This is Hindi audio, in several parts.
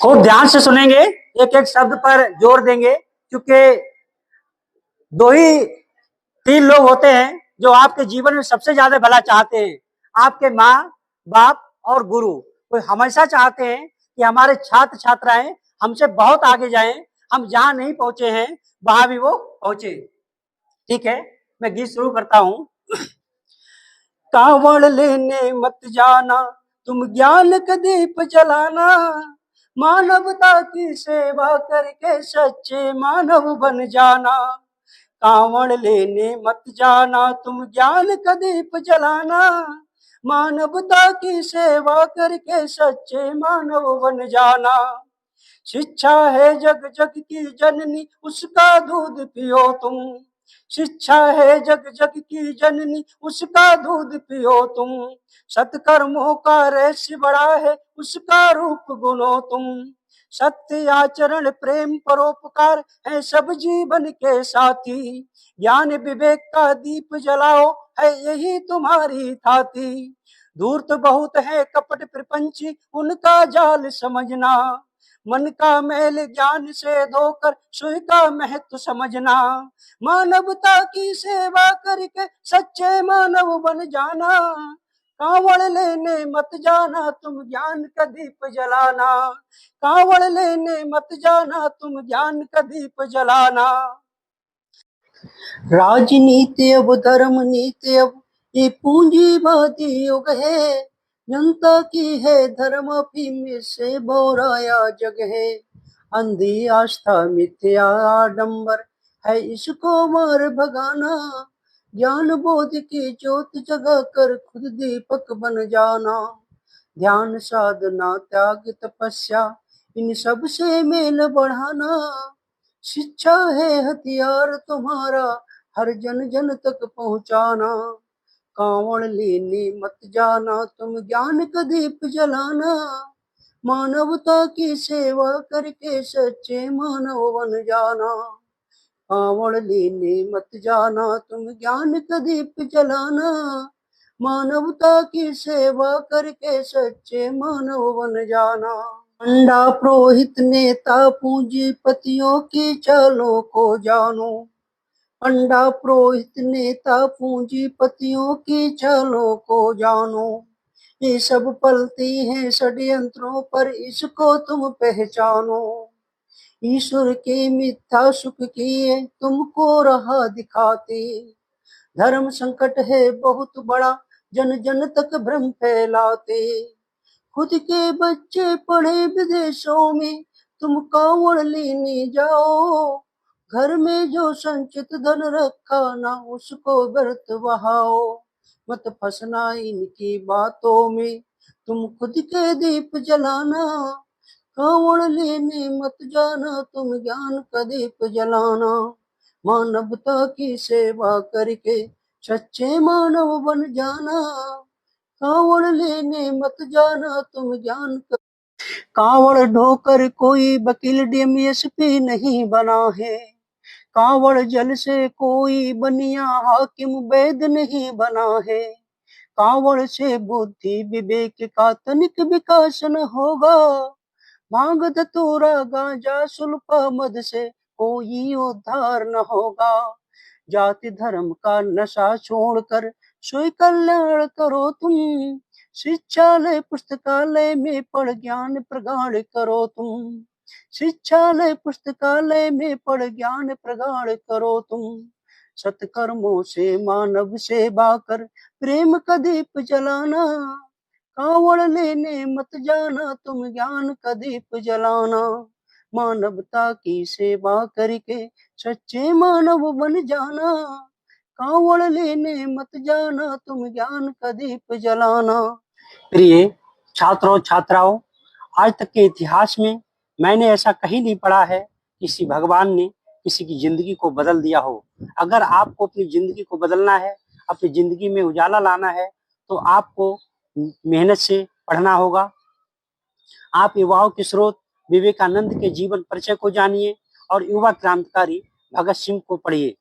खूब ध्यान से सुनेंगे, एक एक शब्द पर जोर देंगे, क्योंकि दो ही तीन लोग होते हैं जो आपके जीवन में सबसे ज्यादा भला चाहते हैं। आपके माँ बाप और गुरु। वो हमेशा चाहते हैं कि हमारे छात्र छात्राएं हमसे बहुत आगे जाएं, हम जहां नहीं पहुंचे हैं वहां भी वो पहुंचे। ठीक है, मैं गीत शुरू करता हूँ। कांवड़ लेने मत जाना, तुम ज्ञान का दीप जलाना, मानवता की सेवा करके सच्चे मानव बन जाना। कांवड़ लेने मत जाना, तुम ज्ञान का दीप जलाना, मानवता की सेवा करके सच्चे मानव बन जाना। शिक्षा है जग जग की जननी, उसका दूध पियो तुम। शिक्षा है जग जग की जननी, उसका दूध पियो तुम। सत्कर्मों का रहस्य बड़ा है, उसका रूप गुनो तुम। सत्य आचरण प्रेम परोपकार है सब जीवन के साथी। ज्ञान विवेक का दीप जलाओ, है यही तुम्हारी थाती। धूर्त बहुत है कपट प्रपंची, उनका जाल समझना। मन का मैल ज्ञान से धोकर सुई का महत्व समझना। मानवता की सेवा करके सच्चे मानव बन जाना। कांवड़ लेने मत जाना, तुम ज्ञान का दीप जलाना। कांवड़ लेने मत जाना, तुम ज्ञान का दीप जलाना। राजनीति अब धर्म नीति अब ये पूंजीवादी युग है। जनता की है धर्म अफीम से बोराया जग है। अंधी आस्था मिथ्या आडंबर है, इसको मार भगाना। ज्ञान बोध की ज्योत जगा कर खुद दीपक बन जाना। ध्यान साधना त्याग तपस्या, इन सब से मेल बढ़ाना। शिक्षा है हथियार तुम्हारा, हर जन जन तक पहुंचाना। कांवड़ लेने मत जाना, तुम ज्ञान का दीप जलाना। मानवता की सेवा करके सच्चे मानव बन जाना। कांवड़ लेने मत जाना, तुम ज्ञान का दीप जलाना। मानवता की सेवा करके सच्चे मानव बन जाना। पंडा पुरोहित नेता पूंजीपतियों की चालों को जानो। पंडा पुरोहित नेता पूंजीपतियों की चालों को जानो। ये सब पलती हैं षड्यंत्रों पर, इसको तुम पहचानो। ईश्वर के मिथ्या सुख किए तुमको राह दिखाते। धर्म संकट है बहुत बड़ा, जन जन तक भ्रम फैलाते। खुद के बच्चे पढ़े विदेशों में, तुम कांवड़ लेने जाओ। घर में जो संचित धन रखा ना, उसको व्यर्थ बहाओ। मत फंसना इनकी बातों में, तुम खुद के दीप जलाना। कांवड़ लेने मत जाना, तुम ज्ञान का दीप जलाना। मानवता की सेवा करके सच्चे मानव बन जाना। कांवड़ लेने मत जाना, तुम ज्ञान का। कांवड़ ढोकर कोई वकील डीएमएसपी नहीं बना है। कांवड़ जल से कोई बनिया हाकिम वैद नहीं बना है। कांवड़ से बुद्धि विवेक का तनिक विकास न होगा। भांग धतूरा गांजा सुल्फा मद से कोई उद्धार न होगा। जाति धर्म का नशा छोड़कर स्वयं कल्याण करो तुम। शिक्षालय पुस्तकालय में पढ़ ज्ञान प्रगाढ़ करो तुम। शिक्षालय पुस्तकालय में पढ़ ज्ञान प्रगाढ़ करो तुम। सत्कर्मों से मानव सेवा कर प्रेम का दीप जलाना। कांवड़ लेने मत जाना, तुम ज्ञान का दीप जलाना। मानवता की सेवा करके सच्चे मानव बन जाना। कांवड़ लेने मत जाना, तुम ज्ञान का दीप जलाना। प्रिय छात्रों छात्राओं, आज तक के इतिहास में मैंने ऐसा कहीं नहीं पढ़ा है किसी भगवान ने किसी की जिंदगी को बदल दिया हो। अगर आपको अपनी जिंदगी को बदलना है, अपनी जिंदगी में उजाला लाना है, तो आपको मेहनत से पढ़ना होगा। आप युवाओं के स्रोत विवेकानंद के जीवन परिचय को जानिए और युवा क्रांतिकारी भगत सिंह को पढ़िए।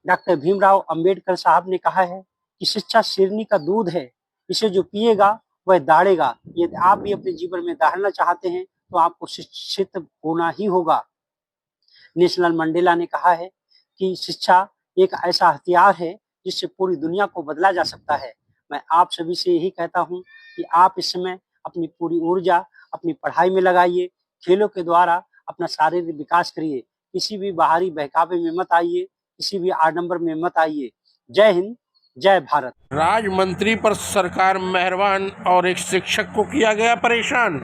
डॉक्टर भीमराव अंबेडकर साहब ने कहा है कि शिक्षा शेरनी का दूध है, इसे जो पिएगा वह दाढ़ेगा। यदि आप भी अपने जीवन में दाढ़ना चाहते हैं तो आपको शिक्षित होना ही होगा। नेशनल मंडेला ने कहा है कि शिक्षा एक ऐसा हथियार है जिससे पूरी दुनिया को बदला जा सकता है। मैं आप सभी से यही कहता हूं कि आप इस समय अपनी पूरी ऊर्जा अपनी पढ़ाई में लगाइए, खेलों के द्वारा अपना शारीरिक विकास करिए, किसी भी बाहरी बहकावे में मत आइए, किसी भी आडंबर में मत आइए। जय हिंद, जय भारत। राज मंत्री पर सरकार मेहरबान और एक शिक्षक को किया गया परेशान।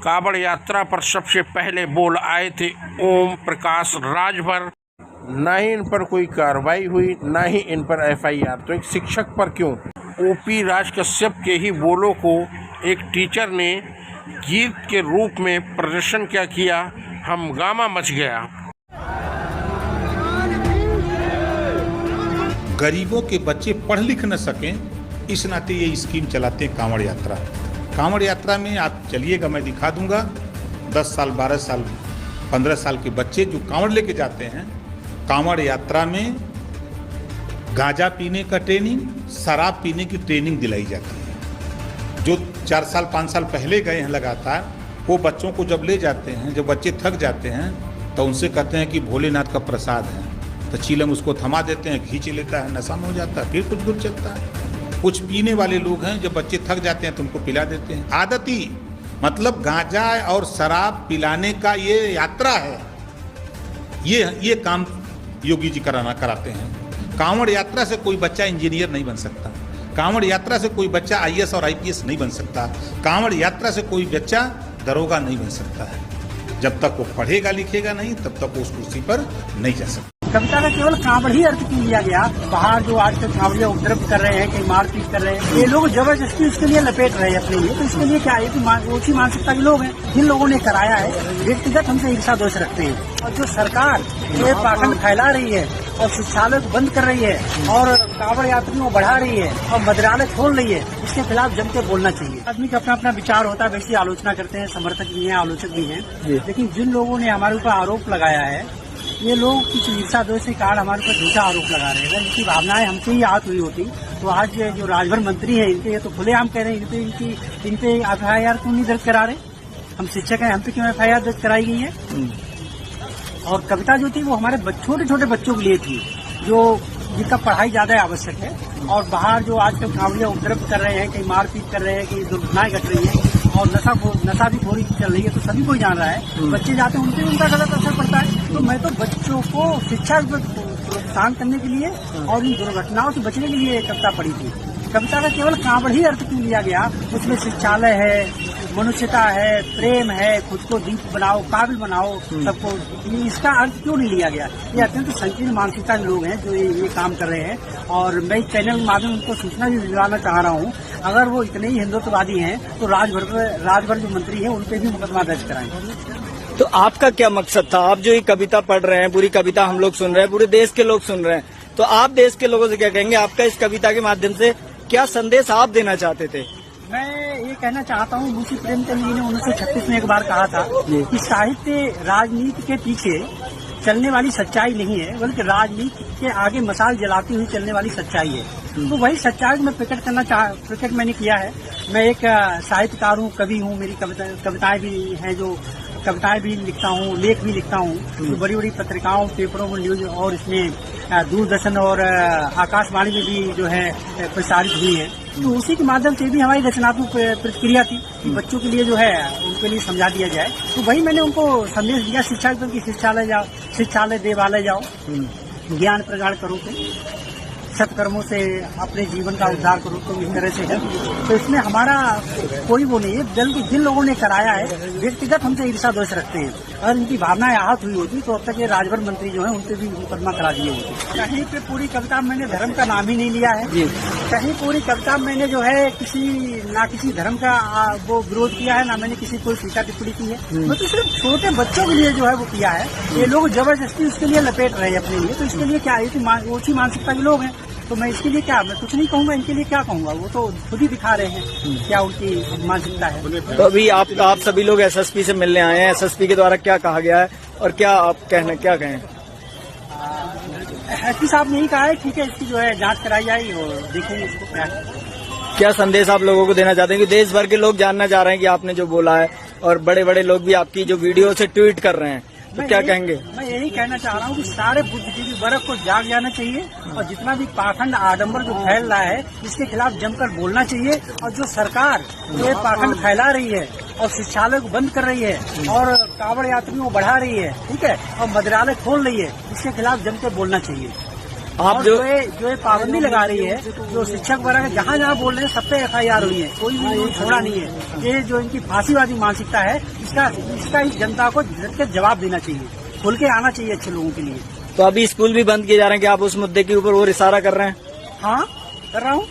कांवड़ यात्रा पर सबसे पहले बोल आए थे ओम प्रकाश राजभर। न ही इन पर कोई कार्रवाई हुई, न ही इन पर FIR। तो एक शिक्षक पर क्यों? OP राजकश्यप के ही बोलों को एक टीचर ने गीत के रूप में प्रदर्शन क्या किया, हंगामा मच गया। गरीबों के बच्चे पढ़ लिख न सकें, इस नाते ये स्कीम चलाते हैं कांवड़ यात्रा। कांवड़ यात्रा में आप चलिएगा, मैं दिखा दूंगा 10 साल 12 साल 15 साल के बच्चे जो कांवड़ लेके जाते हैं। कांवड़ यात्रा में गांजा पीने का ट्रेनिंग, शराब पीने की ट्रेनिंग दिलाई जाती है। जो 4 साल 5 साल पहले गए हैं लगातार, वो बच्चों को जब ले जाते हैं, जब बच्चे थक जाते हैं तो उनसे कहते हैं कि भोलेनाथ का प्रसाद है, तो चीलम उसको थमा देते हैं, खींच लेता है, नशा में हो जाता है, फिर कुछ दूर चलता है। कुछ पीने वाले लोग हैं, जब बच्चे थक जाते हैं तो उनको पिला देते हैं। आदती मतलब गांजा और शराब पिलाने का ये यात्रा है। ये काम योगी जी कराते हैं। कांवड़ यात्रा से कोई बच्चा इंजीनियर नहीं बन सकता, कांवड़ यात्रा से कोई बच्चा IAS और IPS नहीं बन सकता, कांवड़ यात्रा से कोई बच्चा दरोगा नहीं बन सकता है। जब तक वो पढ़ेगा लिखेगा नहीं, तब तक वो उस कुर्सी पर नहीं जा सकता। कविता का केवल कांवड़ ही अर्थ की लिया गया। बाहर जो आजकल कांवड़िया उपद्रव कर रहे हैं, कहीं मारपीट कर रहे हैं, ये लोग जबरदस्ती उसके लिए लपेट रहे हैं अपने लिए। तो इसके लिए क्या है कि ऊंची मानसिकता के लोग हैं, जिन लोगों ने कराया है, व्यक्तिगत हमसे ईर्षा दोष रखते हैं। और जो सरकार ये पाखंड फैला रही है और शिक्षालय को बंद कर रही है और कांवड़ यात्रियों को बढ़ा रही है और मदिरालय खोल रही है, इसके खिलाफ जम के बोलना चाहिए। आदमी का अपना अपना विचार होता है, वैसी आलोचना करते हैं, समर्थक भी हैं, आलोचक भी हैं। लेकिन जिन लोगों ने हमारे ऊपर आरोप लगाया है, ये लोग कुछ ईर्षा दोष के कारण हमारे ऊपर झूठा आरोप लगा रहे हैं। अगर इनकी भावनाएं हमसे ही आहत हुई होती तो आज जो राजभर मंत्री है, इनके ये तो खुलेआम कह रहे हैं इन पे FIR क्यों नहीं दर्ज करा रहे? हम शिक्षक हैं, हम पे क्यों FIR दर्ज कराई गई है? और कविता जो थी वो हमारे छोटे छोटे बच्चों के लिए थी, जो जिनका पढ़ाई ज्यादा आवश्यक है। और बाहर जो आजकल कांवड़िया उपद्रव कर रहे हैं, कहीं मारपीट कर रहे हैं, कहीं दुर्घटनाएं घट रही है और नशा भी थोड़ी चल रही है, तो सभी कोई जान रहा है। बच्चे जाते हैं, उनसे उनका गलत असर पड़ता है। तो मैं तो बच्चों को शिक्षा प्रोत्साहन करने के लिए और इन दुर्घटनाओं से बचने के लिए कविता पढ़ी थी। कविता का केवल कांवड़ ही अर्थ क्यों लिया गया? उसमें शिक्षालय है, मनुष्यता है, प्रेम है, खुद को दीप बनाओ, काबिल बनाओ सबको, इसका अर्थ क्यों नहीं लिया गया? ये अत्यंत संकीर्ण मानसिकता के लोग हैं जो ये काम कर रहे हैं। और मैं इस चैनल के माध्यम उनको सूचना भी दिलाना चाह रहा हूँ, अगर वो इतने ही हिंदुत्ववादी हैं तो राजभर जो मंत्री है उन पे भी मुकदमा दर्ज कराएं। तो आपका क्या मकसद था? आप जो ये कविता पढ़ रहे हैं, पूरी कविता हम लोग सुन रहे हैं, पूरे देश के लोग सुन रहे हैं, तो आप देश के लोगों से क्या कहेंगे? आपका इस कविता के माध्यम से क्या संदेश आप देना चाहते थे? मैं ये कहना चाहता हूँ, मुंशी प्रेमचंद जी ने 1936 में एक बार कहा था कि साहित्य राजनीति के पीछे चलने वाली सच्चाई नहीं है, बल्कि राजनीति के आगे मसाल जलाती हुई चलने वाली सच्चाई है। तो वही सच्चाई में प्रकट मैंने किया है। मैं एक साहित्यकार हूँ, कवि हूँ, मेरी कविताएं भी हैं, जो कविताएं भी लिखता हूँ, लेख भी लिखता हूँ, जो बड़ी बड़ी पत्रिकाओं, पेपरों में, न्यूज और इसमें दूरदर्शन और आकाशवाणी में भी जो है प्रसारित हुई है। तो उसी के माध्यम से भी हमारी रचनात्मक प्रतिक्रिया थी कि बच्चों के लिए जो है उनके लिए समझा दिया जाए। तो वही मैंने उनको संदेश दिया शिक्षा की, शिक्षालय जाओ, शिक्षालय देवालय जाओ, ज्ञान प्रगाढ़ करो, सत्कर्मों से अपने जीवन का उद्धार करो, तो इस तरह से है। तो इसमें हमारा कोई वो नहीं है, बल्कि जिन लोगों ने कराया है व्यक्तिगत हमसे ईर्षा दोष रखते हैं। अगर इनकी भावनाएं आहत हुई होती तो अब तक ये राजभर मंत्री जो है उनसे भी मुकदमा करा दिए होते। कहीं पे पूरी कविता में मैंने धर्म का नाम ही नहीं लिया है, कहीं पूरी कविता में मैंने जो है किसी धर्म का वो विरोध किया है, ना मैंने किसी कोई टीका टिप्पणी की है। मैं तो सिर्फ छोटे बच्चों के लिए जो है वो किया है। ये लोग जबरदस्ती उसके लिए लपेट रहे हैं अपने लिए, तो इसके लिए क्या है कि ऊंची मानसिकता के लोग हैं। तो मैं इसके लिए क्या, मैं कुछ नहीं कहूँगा, इनके लिए क्या कहूँगा, वो तो खुद ही दिखा रहे हैं क्या उनकी मानसिकता है। तो अभी आप सभी लोग SSP से मिलने आए हैं, SSP के द्वारा क्या कहा गया है और क्या आप क्या कहें? SP साहब ने यही कहा है, ठीक है, इसकी जो है जांच कराई जाएगी और देखेंगे इसको क्या संदेश आप लोगों को देना चाहते हैं? कि देश भर के लोग जानना चाह रहे हैं कि आपने जो बोला है और बड़े बड़े लोग भी आपकी जो वीडियो से ट्वीट कर रहे हैं, तो क्या कहेंगे? मैं यही कहना चाह रहा हूँ कि सारे बुद्धिजीवी वर्ग को जाग जाना चाहिए और जितना भी पाखंड आडंबर जो फैल रहा है इसके खिलाफ जमकर बोलना चाहिए। और जो सरकार जो ये पाखंड फैला रही है और शिक्षालय को बंद कर रही है और कांवड़ यात्रियों को बढ़ा रही है, ठीक है, और मदिरालय खोल रही है, इसके खिलाफ जमकर बोलना चाहिए। आप जो ये पाबंदी लगा रही है, जो शिक्षक वर्ग जहाँ जहाँ बोल रहे हैं सब पे FIR हुई है, कोई भी छोड़ा नहीं है। ये जो इनकी फांसीवादी मानसिकता है इसका इस जनता को डट के जवाब देना चाहिए, खुल के आना चाहिए अच्छे लोगों के लिए। तो अभी स्कूल भी बंद किए जा रहे हैं कि आप उस मुद्दे के ऊपर और इशारा कर रहे हैं? हाँ, कर रहा हूँ।